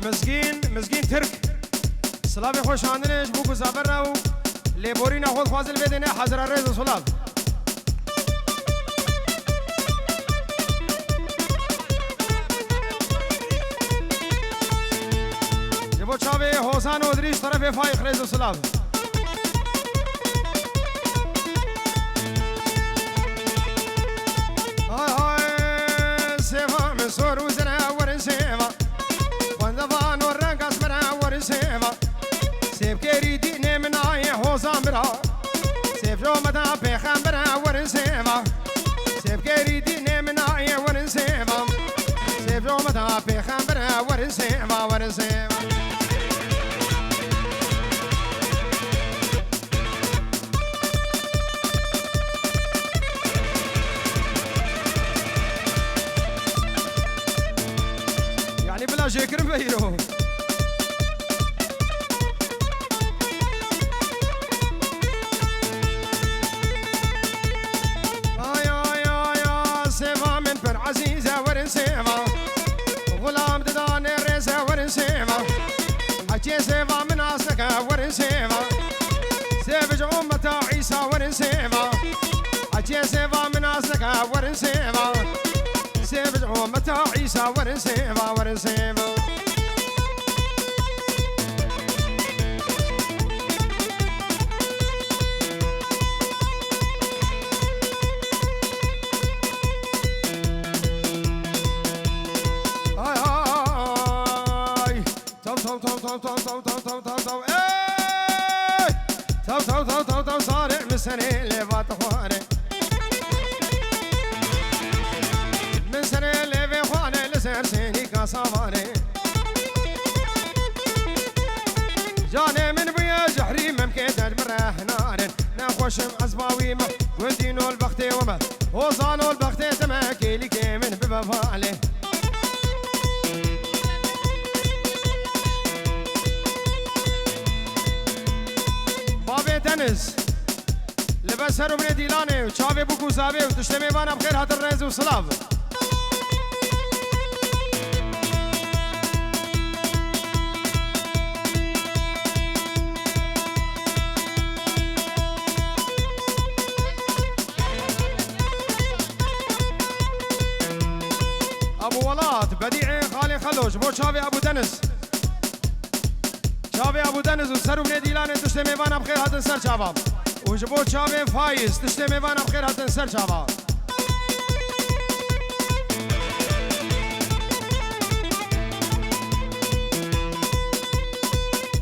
مزگین ترک سلام خوش آمدنش بو گزابر و لیبورین خود خوازل بدنه حضر رز سلام جبو چاوه حسین و دریش طرف فایق رز سلام های های سیفا من سورو زنه ورن سیفا وندفان و رنگ اسمنا ورن سیفا سيف كريدي نمناي حوزان برا سيف جو متا بيخان برا ورن سيفا سيف كريدي نمناي ورن سيفا سيف جو متا بيخان برا ورن سيفا ورن سيفا يعني بلا شكر بيرو عزيزة ورنسيفا غلام دداني ريسة ورنسيفا حجي سيفا من أصلك ورنسيفا سيفج أمة عيسى ورنسيفا حجي سيفا من أصلك ورنسيفا سيفج أمة عيسى ورنسيفا ورنسيفا تو صارع مسني اللي فات خواني من سنة اللي في خواني لسير سيني كاساماني جاني من بيا جحري ممكن تجبره نار نخوشم أزباوي ما ودينو البختي وما وصانو البختي تماكي لكي من ببفالي تنس لبس هرو من دیلانه و چاوه بکو زاوه و تشت میوانه بخیر حاضر رز و سلاف ابو ولاد بدیع خالی خلوش بو چاوه ابو تنس چاوه ابو دنز و سر و من دیلانه تشت میوانه بخیر حاضر سر چاوه و جبو چاوه فایز تشت میوانه بخیر حاضر سر چاوه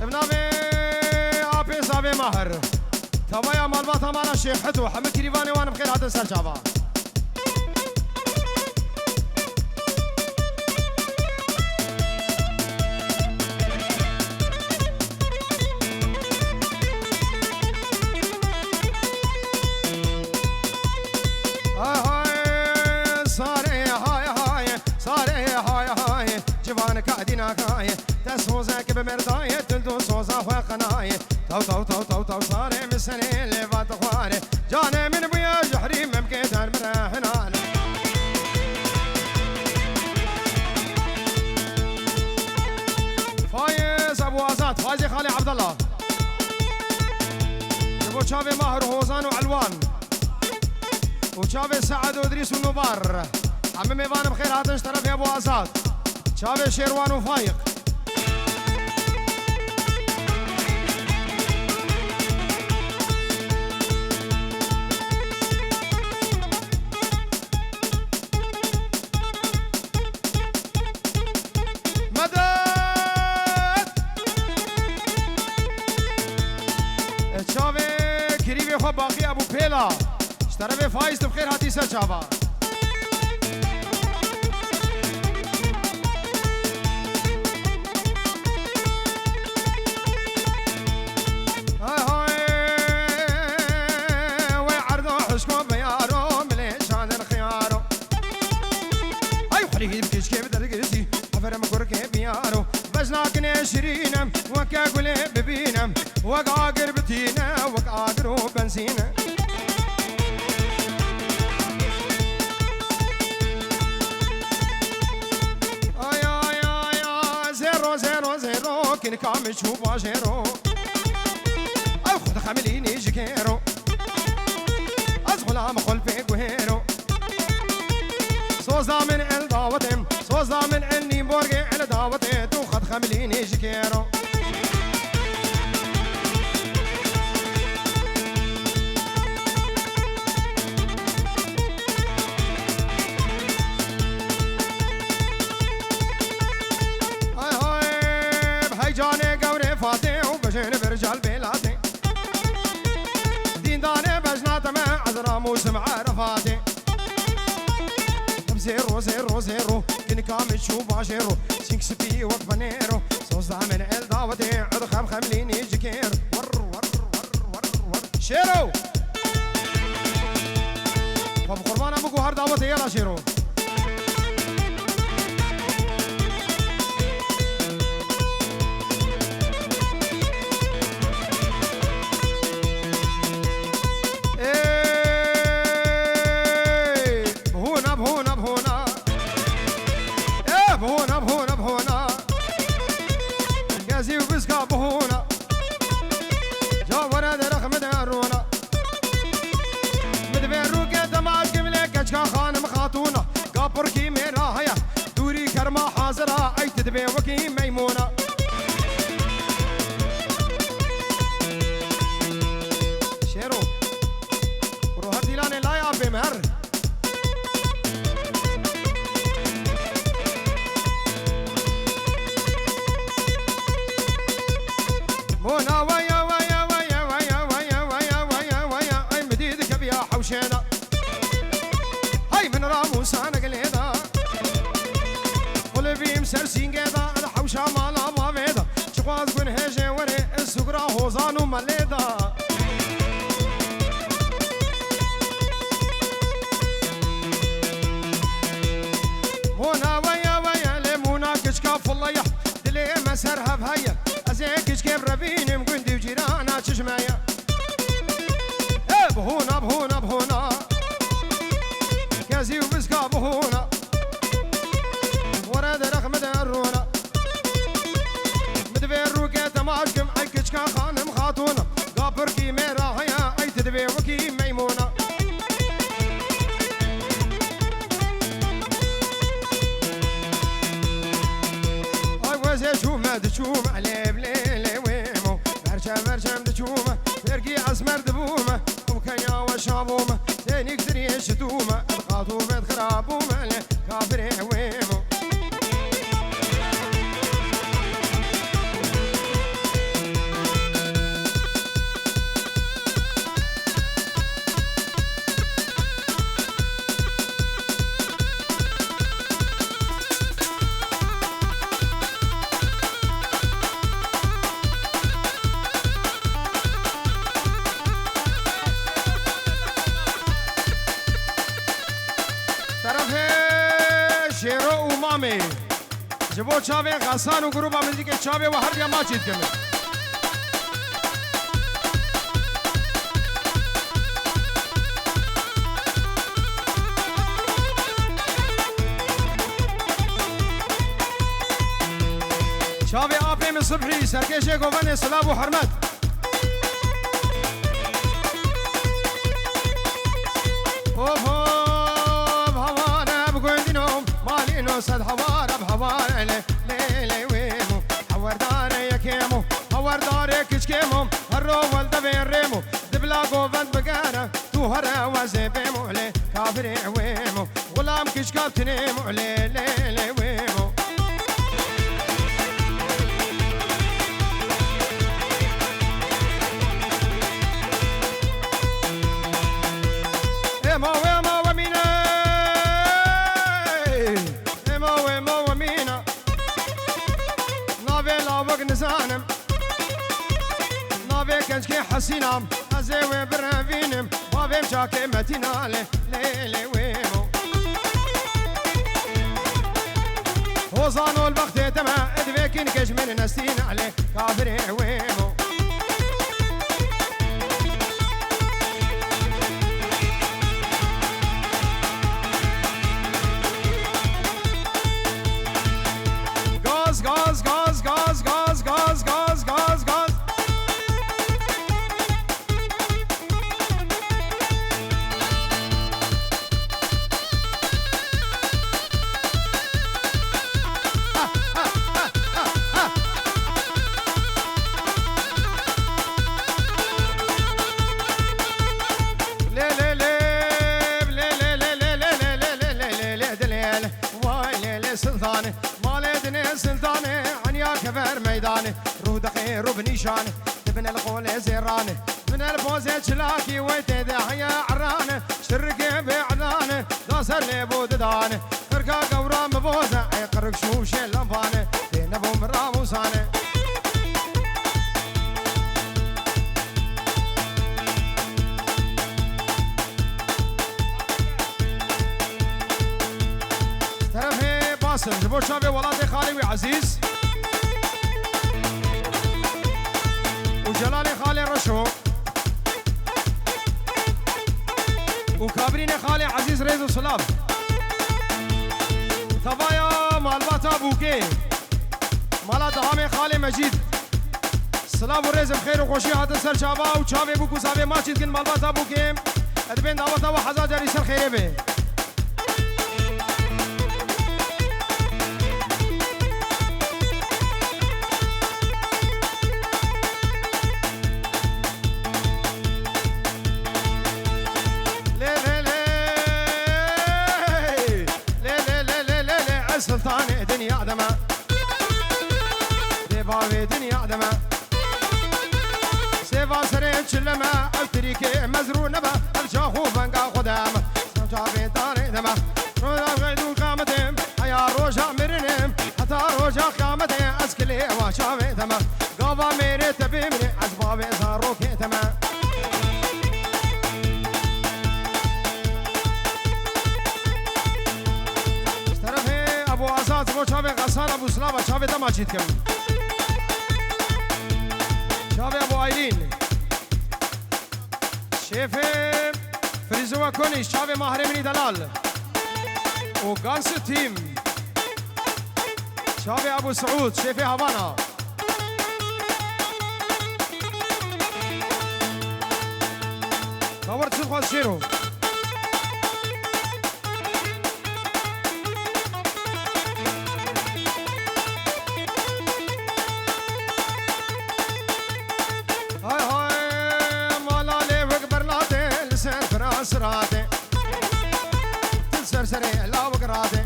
ابناوه آپی زاوه ماهر توایا مالبات همانا شیخ حتو حمد کریوانه وانه بخیر حاضر سر چاوه كادينا كاي تسوزا كب مرداي تلدو سوزا وقناي تو صاري مسني اللي فات خواري جاني من بيا جحري ممكن مرهنا فايز ابو عزات فايز خالي عبد الله ابو شافي ماهر وهوزان وعلوان وشافي سعد وادريس ونوبار عم ميفان بخير هاتش طرف يا ابو عزات شافي شيروان وفايق مدد شافي كريمي خو باقي ابو بيلا اشترى فايز بخير هاتي سر شافا شرينا وكاكل ببينا وقاقر بتينا وقاقر بنسينا زيرو زيرو كن كامل شوفا جيرو أو خد خمليني جكيرو أزغلا مخل في قهيرو صوزا من الدعوتهم صوزا من عني بورقي على دعوتي تو خد خمليني جكيرو وبجين برجال بلادي دين داني بجنات ما عذرا موسم عرفاتي زيرو زيرو زيرو كن كامل شوفا جيرو سينكس بي وقفنيرو صوصا من الداوتي عد خم خمليني جكير ور ور ور ور ور شيرو فبقربان ابو قهر داوتي يلا شيرو بركي ميرا هيا دوري كرما حاضرة أي تدبي وكي ميمونة شيرو روح ديلاني لا يا بمهر مونا ويا ويا ويا ويا ويا ويا ويا ويا أي مديدك بيا حوشينا هاي من راموس أنا قليدا قلبي مسرسين قيدا الحوشة مالا ما بيدا شقواز قن هجي وري السقرا هوزانو مليدا هونا ويا ويا ليمونا كشكا فالليا دلي مسرها بهيا أزي كشكي بربيني مقندي وجيرانا تشمايا بهونا بهونا بهونا كازي وبسكا بهونا ورد رقم درونا مدبي الروكيت ماشكم اي كشكا خانم خاتونا قابر كي ميرا هيا اي تدبي وكي ميمونة اي وزي شومة دشومة عليب ليلي ويمو برشا برشا دشومة فرقي اسمر دبومة وكيا وشابومة تاني كدري يشتومة الخاطو بيت خرابومة لي كافري ويمو شيرو ومامي جبو چاوي غسان و گروبا مزيك چاوي و هر بیا ما چيت كمي چاوي آفي من صبحي سركيشي گوفن سلاب و حرمت صد حوار بحوار ليلي ويمو حور داري يا كيمو حور داري كشكيمو هرو والد بين ريمو دبلاغو بند بقارة تو هرا وزي بيمو لي كافري ويمو غلام كشكاب تنيمو ليلي ويمو نزانم نابي كنشكي حسينام أزيوي برافينم وابيم شاكي متينا ليلي ويمو وصانو البخت تما ادبيكي نكش من نستين عليه كافري ويمو غاز غاز غاز غاز دنيا سلطانه عنيا كبر ميدانه روح دقي روح بنيشانه تبنى القول زيرانه من البوزة شلاكي ويتدى هيا عرانه شركي بعدانه داسر لبود دانه خرقا قورا مبوزة اي قرق شوش اللمبانه بين ابو مراموسانه طرفي باسم جبو شابي ولادي خالي وعزيز وجلالي خالي رشو وكابرين خالي عزيز ريز وسلام ثبايا مالباتا بوكي مالا دهامي خالي مجيد سلام وريز بخير وخوشي هاتن سر شابا وشابي بوكو سابي ما تشيد كن مالباتا بوكي ادبين دعوتا وحزا جاري سر خيري بي سلطان دنيا عدمة دبابي دنيا عدمة سيفا سرين شلمة التريكي مزرو نبا الشاخو فنقا خدام سمشافي داري دمة روزا غيدو قامتهم حيا روجا مرنم حتى روجا قامتهم اسكلي وشافي دمة قابا ميري تبيمني عزبابي زاروكي دمة ابو شافي غسان ابو سلامه شافي ده ماجد كم شافي ابو ايلين شيفي فريزوا كوني شافي مهرمني دلال وغانس تيم شافي ابو سعود شيفي هافانا دورت شنو شيرو سراتي تسرسري لا وقراتي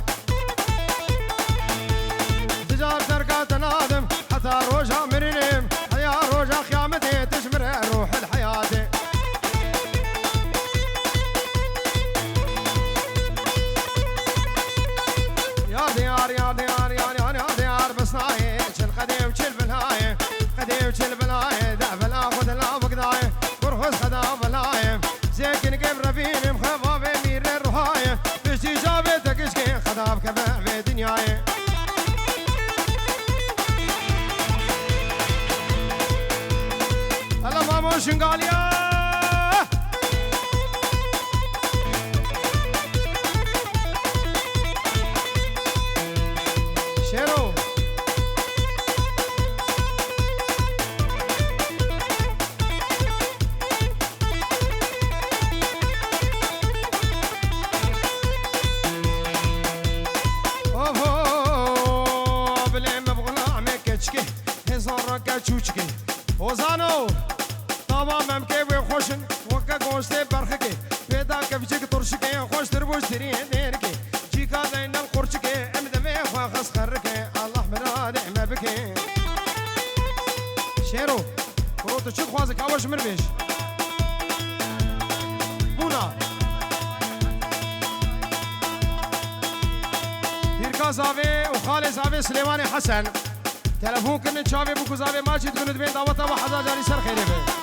تجار تركا تنادم حتى روجها مرنم حيا روجها خيامتي تشمر روح الحياة يا ديار يا ديار يا ديار يا ديار بصناعي شل قديم شل بلاي قديم شل بلاي دع بلا خذ لا وقداي برخص خدا بلاي زيكن قبل ربيني مخبابي مير الرهاية بشتي جابتك اشكي خداب كفا في دنياي هلا مامو شنقاليا شيرو چوچکی اوزانو تمام ممکن و خوشن وقت گوشت برخکی پیدا کفچک ترشکی خوش تربوش تری درکی چیکا دین القرچکی امدمه خواخس خرکی الله مراد ما بکی شیرو برو چی خوازه کاوش مربیش مونا دیرکا زاوی و خال زاوی سلیمان حسن تلفون كن شافي بوكو زافي ماشي تكون تبين دعوتها وحدا جاري سر خيري به